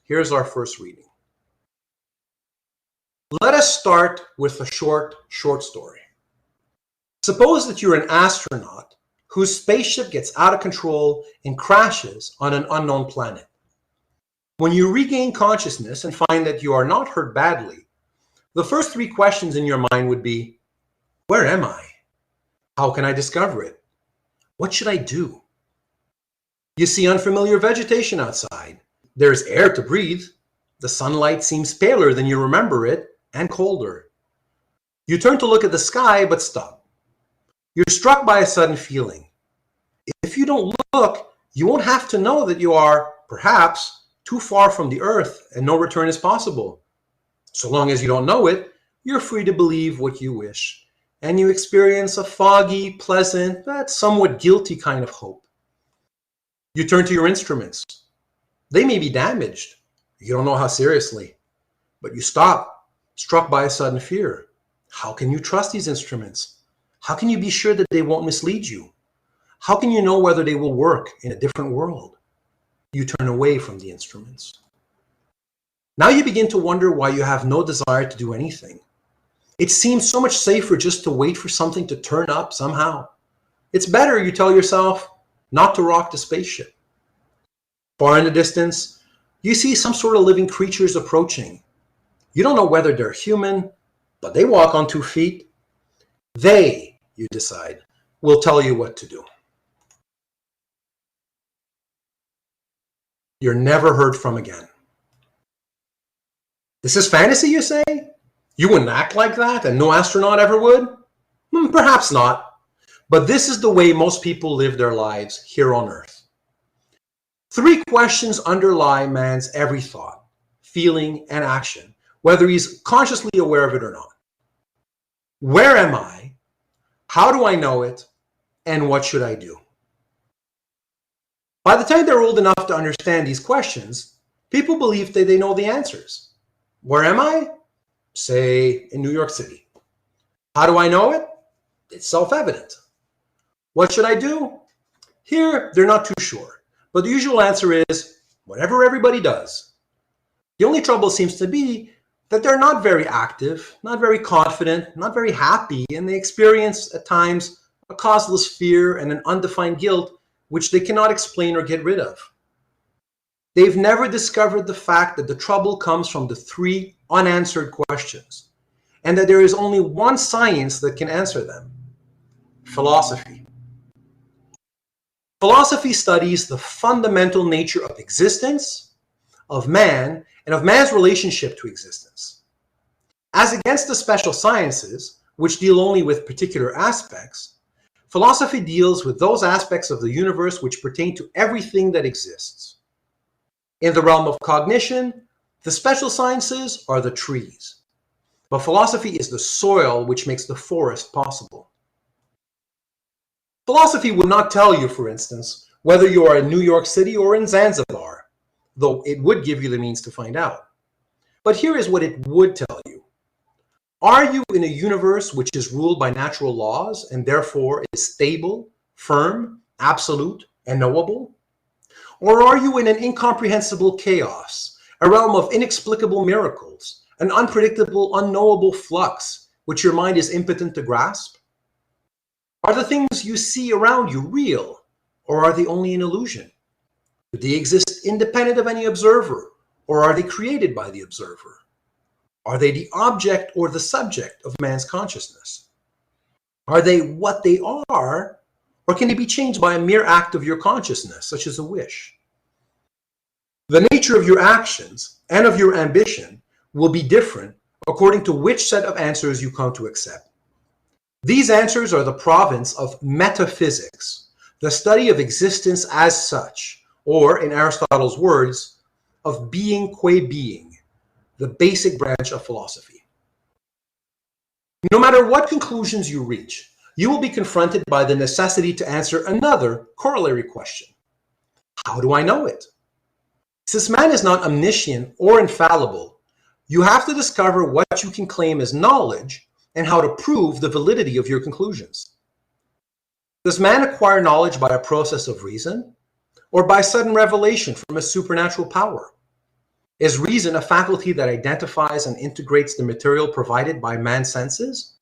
Here's our first reading. Let us start with a short story. Suppose that you're an astronaut whose spaceship gets out of control and crashes on an unknown planet. When you regain consciousness and find that you are not hurt badly, the first three questions in your mind would be, where am I? How can I discover it? What should I do? You see unfamiliar vegetation outside. There's air to breathe. The sunlight seems paler than you remember it and colder. You turn to look at the sky, but stop. You're struck by a sudden feeling. If you don't look, you won't have to know that you are, perhaps, too far from the earth and no return is possible. So long as you don't know it, you're free to believe what you wish, and you experience a foggy, pleasant, but somewhat guilty kind of hope. You turn to your instruments. They may be damaged. You don't know how seriously, but you stop, struck by a sudden fear. How can you trust these instruments? How can you be sure that they won't mislead you? How can you know whether they will work in a different world? You turn away from the instruments. Now you begin to wonder why you have no desire to do anything. It seems so much safer just to wait for something to turn up somehow. It's better, you tell yourself, not to rock the spaceship. Far in the distance, you see some sort of living creatures approaching. You don't know whether they're human, but they walk on 2 feet. They, you decide, will tell you what to do. You're never heard from again. This is fantasy, you say? You wouldn't act like that, and no astronaut ever would? Perhaps not. But this is the way most people live their lives here on Earth. 3 questions underlie man's every thought, feeling, and action, whether he's consciously aware of it or not. Where am I? How do I know it? And what should I do? By the time they're old enough to understand these questions, people believe that they know the answers. Where am I? Say, in New York City. How do I know it? It's self-evident. What should I do? Here, they're not too sure, but the usual answer is whatever everybody does. The only trouble seems to be that they're not very active, not very confident, not very happy, and they experience at times a causeless fear and an undefined guilt which they cannot explain or get rid of. They've never discovered the fact that the trouble comes from the 3 unanswered questions, and that there is only one science that can answer them: philosophy. Philosophy studies the fundamental nature of existence, of man, and of man's relationship to existence. As against the special sciences, which deal only with particular aspects, philosophy deals with those aspects of the universe which pertain to everything that exists. In the realm of cognition, the special sciences are the trees, but philosophy is the soil which makes the forest possible. Philosophy would not tell you, for instance, whether you are in New York City or in Zanzibar, though it would give you the means to find out. But here is what it would tell you. Are you in a universe which is ruled by natural laws and therefore is stable, firm, absolute, and knowable? Or are you in an incomprehensible chaos, a realm of inexplicable miracles, an unpredictable, unknowable flux which your mind is impotent to grasp? Are the things you see around you real, or are they only an illusion? Do they exist independent of any observer, or are they created by the observer? Are they the object or the subject of man's consciousness? Are they what they are, or can they be changed by a mere act of your consciousness, such as a wish? The nature of your actions and of your ambition will be different according to which set of answers you come to accept. These answers are the province of metaphysics, the study of existence as such, or, in Aristotle's words, of being qua being, the basic branch of philosophy. No matter what conclusions you reach, you will be confronted by the necessity to answer another corollary question. How do I know it? Since man is not omniscient or infallible, you have to discover what you can claim as knowledge and how to prove the validity of your conclusions. Does man acquire knowledge by a process of reason, or by sudden revelation from a supernatural power? Is reason a faculty that identifies and integrates the material provided by man's senses?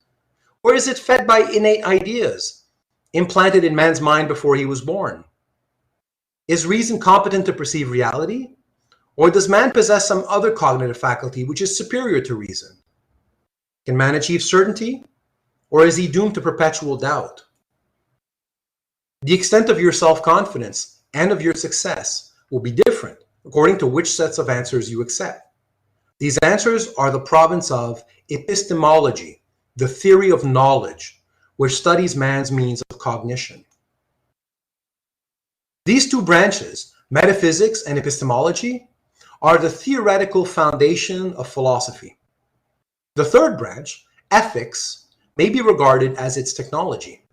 Or is it fed by innate ideas implanted in man's mind before he was born? Is reason competent to perceive reality? Or does man possess some other cognitive faculty which is superior to reason? Can man achieve certainty? Or is he doomed to perpetual doubt? The extent of your self-confidence and of your success will be different according to which sets of answers you accept. These answers are the province of epistemology, the theory of knowledge, which studies man's means of cognition. These two branches, metaphysics and epistemology, are the theoretical foundation of philosophy. The third branch, ethics, may be regarded as its technology.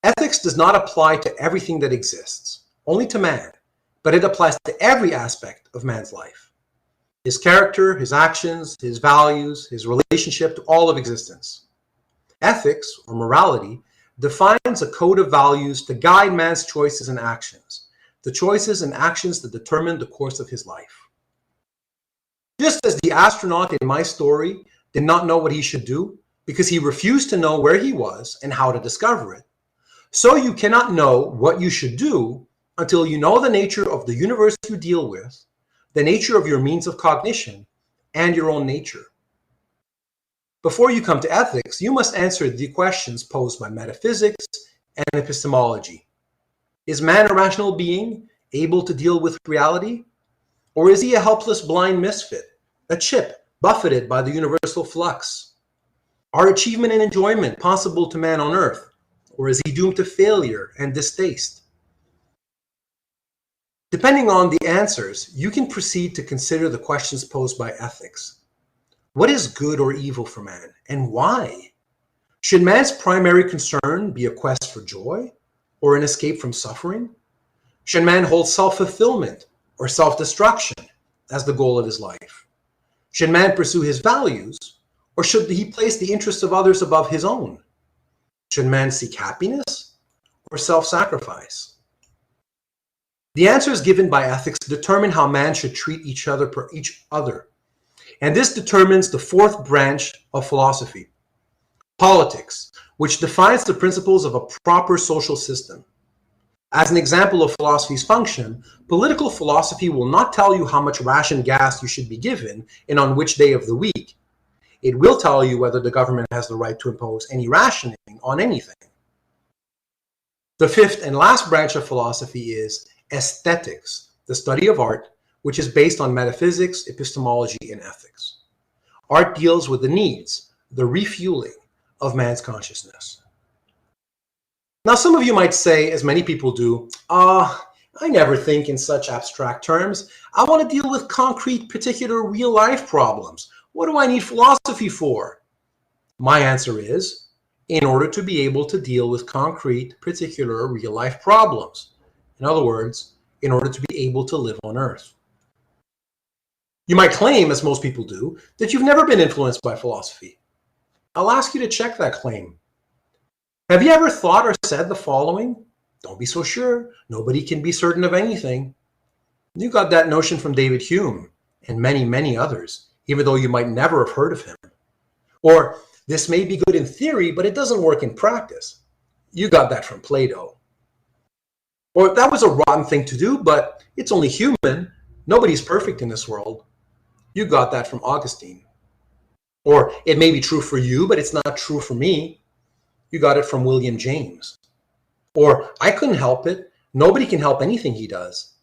Ethics does not apply to everything that exists, only to man, but it applies to every aspect of man's life. His character, his actions, his values, his relationship to all of existence. Ethics, or morality, defines a code of values to guide man's choices and actions, the choices and actions that determine the course of his life. Just as the astronaut in my story did not know what he should do because he refused to know where he was and how to discover it, so you cannot know what you should do until you know the nature of the universe you deal with, the nature of your means of cognition, and your own nature. Before you come to ethics, you must answer the questions posed by metaphysics and epistemology. Is man a rational being, able to deal with reality? Or is he a helpless blind misfit, a chip buffeted by the universal flux? Are achievement and enjoyment possible to man on earth, or is he doomed to failure and distaste? Depending on the answers, you can proceed to consider the questions posed by ethics. What is good or evil for man, and why? Should man's primary concern be a quest for joy, or an escape from suffering? Should man hold self-fulfillment or self-destruction as the goal of his life? Should man pursue his values, or should he place the interests of others above his own? Should man seek happiness or self-sacrifice? The answers given by ethics determine how man should treat each other, and this determines the fourth branch of philosophy, politics, which defines the principles of a proper social system. As an example of philosophy's function, political philosophy will not tell you how much ration gas you should be given and on which day of the week. It will tell you whether the government has the right to impose any rationing on anything. The fifth and last branch of philosophy is aesthetics, the study of art, which is based on metaphysics, epistemology, and ethics. Art deals with the needs, the refueling of man's consciousness. Now, some of you might say, as many people do, I never think in such abstract terms. I want to deal with concrete, particular real-life problems. What do I need philosophy for? My answer is, in order to be able to deal with concrete, particular real-life problems. In other words, in order to be able to live on Earth. You might claim, as most people do, that you've never been influenced by philosophy. I'll ask you to check that claim. Have you ever thought or said the following? Don't be so sure. Nobody can be certain of anything. You got that notion from David Hume and many, many others, even though you might never have heard of him. Or, this may be good in theory, but it doesn't work in practice. You got that from Plato. Or, that was a rotten thing to do, but it's only human. Nobody's perfect in this world. You got that from Augustine. Or, it may be true for you, but it's not true for me. You got it from William James. Or, I couldn't help it. Nobody can help anything he does.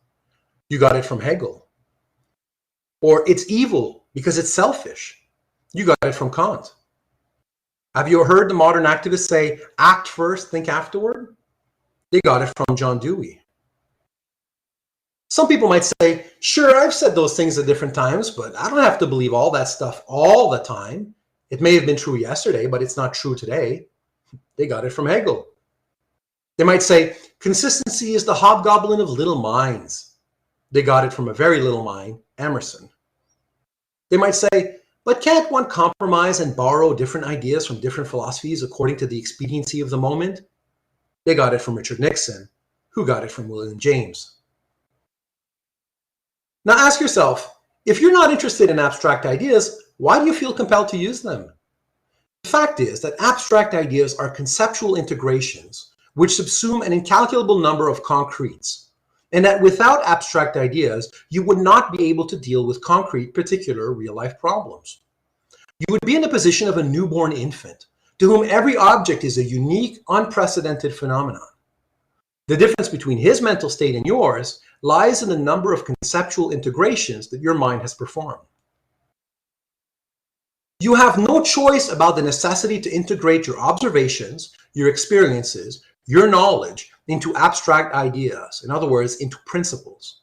You got it from Hegel. Or, it's evil because it's selfish. You got it from Kant. Have you heard the modern activists say, act first, think afterward? They got it from John Dewey. Some people might say, sure, I've said those things at different times, but I don't have to believe all that stuff all the time. It may have been true yesterday, but it's not true today. They got it from Hegel. They might say, consistency is the hobgoblin of little minds. They got it from a very little mind, Emerson. They might say, but can't one compromise and borrow different ideas from different philosophies according to the expediency of the moment? They got it from Richard Nixon, who got it from William James. Now ask yourself, If you're not interested in abstract ideas, why do you feel compelled to use them? The fact is that abstract ideas are conceptual integrations which subsume an incalculable number of concretes, and that without abstract ideas, you would not be able to deal with concrete, particular real-life problems. You would be in the position of a newborn infant, to whom every object is a unique, unprecedented phenomenon. The difference between his mental state and yours lies in the number of conceptual integrations that your mind has performed. You have no choice about the necessity to integrate your observations, your experiences, your knowledge into abstract ideas, in other words, into principles.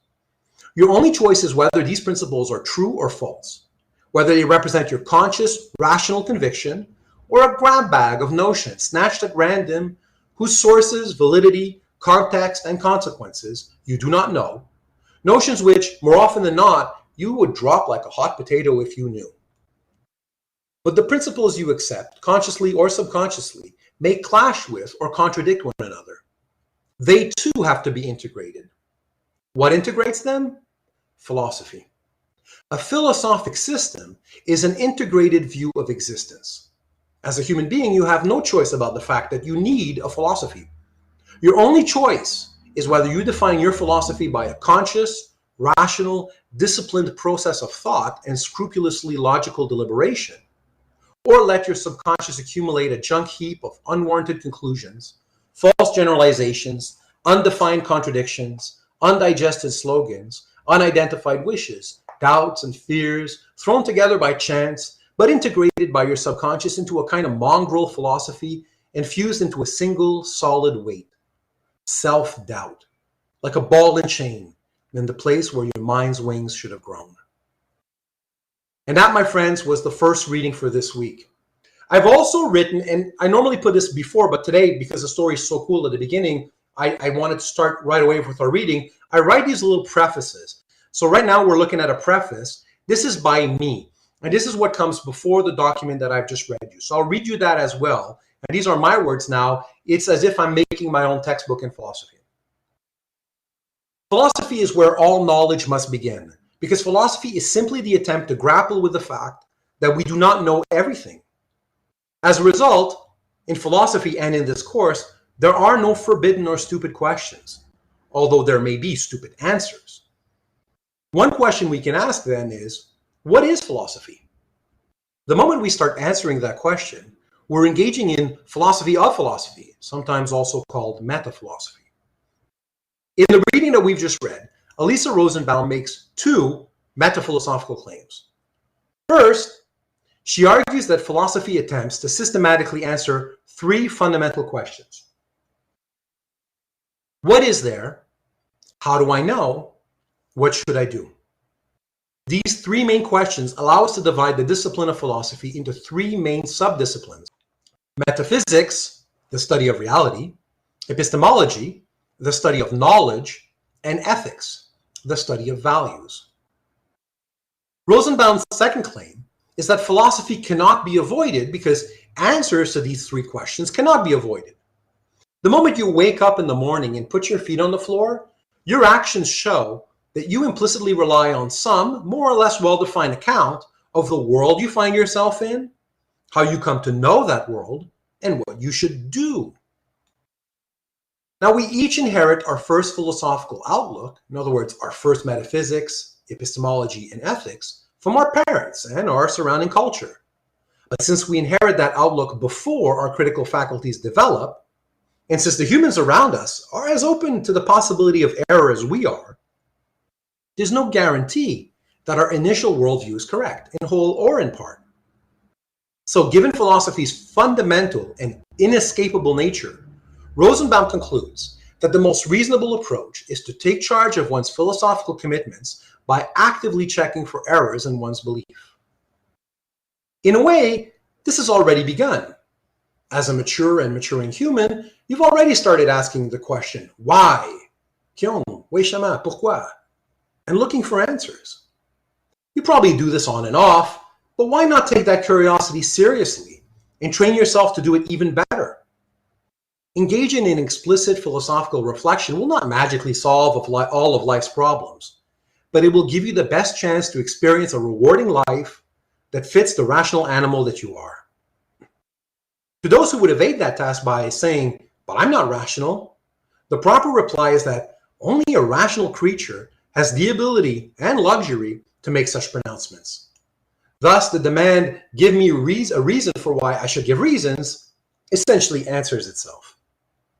Your only choice is whether these principles are true or false, whether they represent your conscious, rational conviction, or a grab bag of notions snatched at random, whose sources, validity, context, and consequences you do not know, notions which, more often than not, you would drop like a hot potato if you knew. But the principles you accept, consciously or subconsciously, may clash with or contradict one another. They too have to be integrated. What integrates them? Philosophy. A philosophic system is an integrated view of existence. As a human being, you have no choice about the fact that you need a philosophy. Your only choice is whether you define your philosophy by a conscious, rational, disciplined process of thought and scrupulously logical deliberation, or let your subconscious accumulate a junk heap of unwarranted conclusions, false generalizations, undefined contradictions, undigested slogans, unidentified wishes, doubts, and fears, thrown together by chance, but integrated by your subconscious into a kind of mongrel philosophy and fused into a single solid weight. Self-doubt, like a ball and chain, in the place where your mind's wings should have grown. And that, my friends, was the first reading for this week. I've also written, and I normally put this before, but today, because the story is so cool at the beginning, I wanted to start right away with our reading. I write these little prefaces. So right now we're looking at a preface. This is by me. And this is what comes before the document that I've just read you. So I'll read you that as well. And these are my words now. It's as if I'm making my own textbook in philosophy. Philosophy is where all knowledge must begin, because philosophy is simply the attempt to grapple with the fact that we do not know everything. As a result, in philosophy and in this course, there are no forbidden or stupid questions, although there may be stupid answers. One question we can ask then is, what is philosophy? The moment we start answering that question, we're engaging in philosophy of philosophy, sometimes also called metaphilosophy. In the reading that we've just read, Elisa Rosenbaum makes two metaphilosophical claims. First, she argues that philosophy attempts to systematically answer three fundamental questions. What is there? How do I know? What should I do? These three main questions allow us to divide the discipline of philosophy into three main subdisciplines: metaphysics, the study of reality; epistemology, the study of knowledge; and ethics, the study of values. Rosenbaum's second claim is that philosophy cannot be avoided because answers to these three questions cannot be avoided. The moment you wake up in the morning and put your feet on the floor, your actions show that you implicitly rely on some more or less well-defined account of the world you find yourself in, how you come to know that world, and what you should do. Now, we each inherit our first philosophical outlook, in other words, our first metaphysics, epistemology, and ethics, from our parents and our surrounding culture. But since we inherit that outlook before our critical faculties develop, and since the humans around us are as open to the possibility of error as we are, there's no guarantee that our initial worldview is correct, in whole or in part. So given philosophy's fundamental and inescapable nature, Rosenbaum concludes that the most reasonable approach is to take charge of one's philosophical commitments by actively checking for errors in one's belief. In a way, this has already begun. As a mature and maturing human, you've already started asking the question, why? Kyong, weishama, pourquoi? And looking for answers. You probably do this on and off, but why not take that curiosity seriously and train yourself to do it even better? Engaging in explicit philosophical reflection will not magically solve all of life's problems, but it will give you the best chance to experience a rewarding life that fits the rational animal that you are. To those who would evade that task by saying, "But I'm not rational," the proper reply is that only a rational creature has the ability and luxury to make such pronouncements. Thus, the demand, "Give me a reason for why I should give reasons," essentially answers itself.